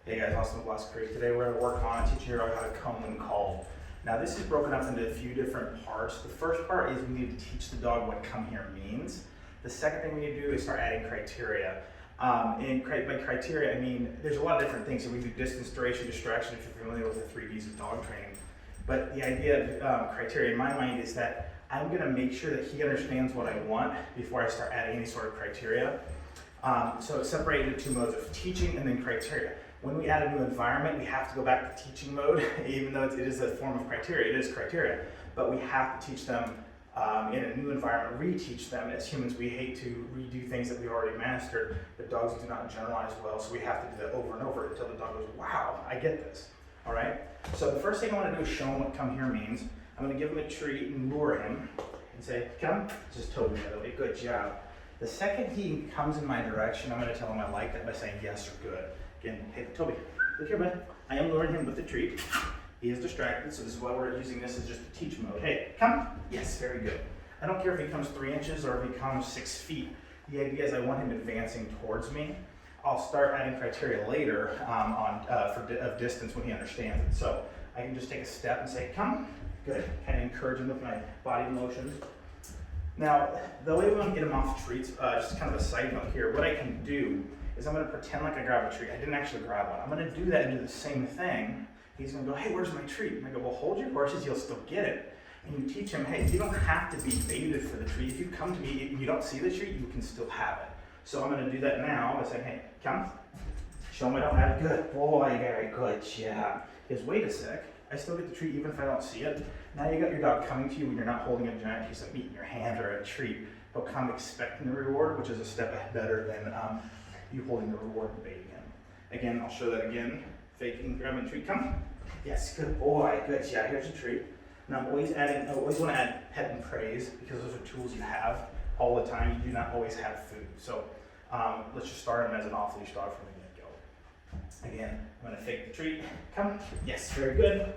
Hey guys, Austin with Lost Creek. Today we're going to work on teaching you how to come when called. Now this is broken up into a few different parts. The first part is we need to teach the dog what come here means. The second thing we need to do is start adding criteria. By criteria, I mean there's a lot of different things. So we do distance, duration, distraction, if you're familiar with the 3 Ds of dog training. But the idea of criteria in my mind is that I'm going to make sure that he understands what I want before I start adding any sort of criteria. So it's separated into 2 modes of teaching and then criteria. When we add a new environment, we have to go back to teaching mode, even though it is a form of criteria, it is criteria. But we have to teach them in a new environment, reteach them. As humans, we hate to redo things that we already mastered, but dogs do not generalize well, so we have to do that over and over until the dog goes, wow, I get this, all right? So the first thing I want to do is show him what come here means. I'm going to give him a treat and lure him and say, come. This is Toby, by the way, good job. The second he comes in my direction, I'm going to tell him I like that by saying yes or good. Again, hey, Toby, look here, bud. I am luring him with the treat. He is distracted, so this is why we're using this as just a teach mode. Hey, come. Yes, very good. I don't care if he comes 3 inches or if he comes 6 feet. The idea is I want him advancing towards me. I'll start adding criteria later of distance when he understands it. So I can just take a step and say, come. Good. Kind of encourage him with my body motions. Now, the way we want to get him off treats, just kind of a side note here, what I can do is I'm going to pretend like I grab a treat. I didn't actually grab one. I'm going to do that and do the same thing. He's going to go, hey, where's my treat? And I go, well, hold your horses, you'll still get it. And you teach him, hey, you don't have to be baited for the treat. If you come to me and you don't see the treat, you can still have it. So I'm going to do that now by saying, hey, come. Show him I don't have it. Good boy, very good job. He goes, wait a sec. I still get the treat even if I don't see it. Now you got your dog coming to you when you're not holding a giant piece of meat in your hand or a treat. He'll come expecting the reward, which is a step better than you holding the reward and baiting him. Again, I'll show that again. Faking, grabbing a treat, come. Yes, good boy, good job. Here's a treat. Now I always want to add pet and praise because those are tools you have all the time. You do not always have food. So let's just start him as an off-leash dog from the get-go. Again, I'm going to fake the treat, come. Yes, very good.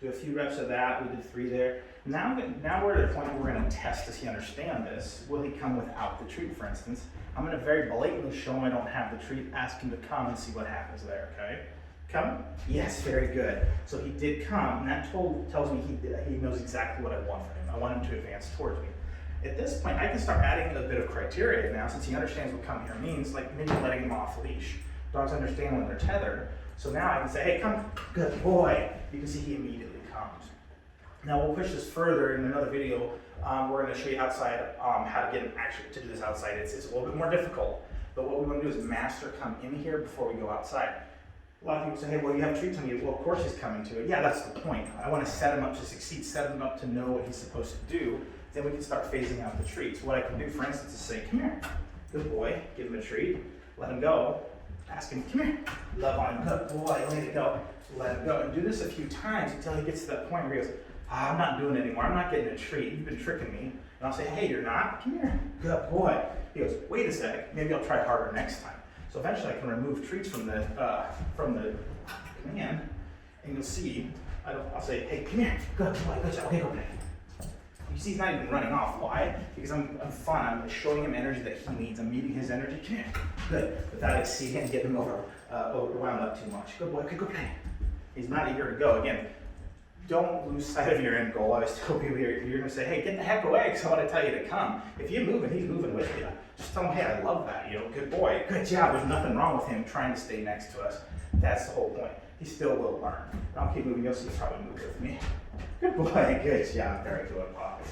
Do a few reps of that. We did 3 there. Now we're at a point where we're going to test, does he understand this? Will he come without the treat, for instance? I'm going to very blatantly show him I don't have the treat, ask him to come and see what happens there, okay? Come? Yes, very good. So he did come, and that tells me he knows exactly what I want from him. I want him to advance towards me. At this point, I can start adding a bit of criteria now, since he understands what come here means, like maybe letting him off leash. Dogs understand when they're tethered. So now I can say, hey, come, good boy. You can see he immediately comes. Now we'll push this further in another video. We're going to show you outside how to get him actually to do this outside. It's a little bit more difficult, but what we want to do is master come in here before we go outside. A lot of people say, hey, well, you have treats on you. Well, of course he's coming to it. Yeah, that's the point. I want to set him up to succeed, set him up to know what he's supposed to do. Then we can start phasing out the treats. What I can do, for instance, is say, come here, good boy, give him a treat, let him go. Ask him, come here, love on him, good boy, let it go, let him go. And do this a few times until he gets to that point where he goes, I'm not doing it anymore, I'm not getting a treat, you've been tricking me. And I'll say, hey, you're not, come here, good boy. He goes, wait a sec, maybe I'll try harder next time. So eventually I can remove treats from the command, and you'll see, I'll say, hey, come here, good boy, good job, okay, go play. You see he's not even running off. Why? Because I'm fun. I'm showing him energy that he needs. I'm meeting his energy. Come here. Good. Without exceeding and getting him overwhelmed up too much. Good boy. Okay, go play. He's not eager to go. Again, don't lose sight of your end goal. I always tell people you're going to say, hey, get the heck away because I want to tell you to come. If you're moving, he's moving with you. Just tell him, hey, I love that. Good boy. Good job. There's nothing wrong with him trying to stay next to us. That's the whole point. He still will learn. I'll keep moving. You'll see he'll probably move with me. Good boy, good job, very good, Poppy.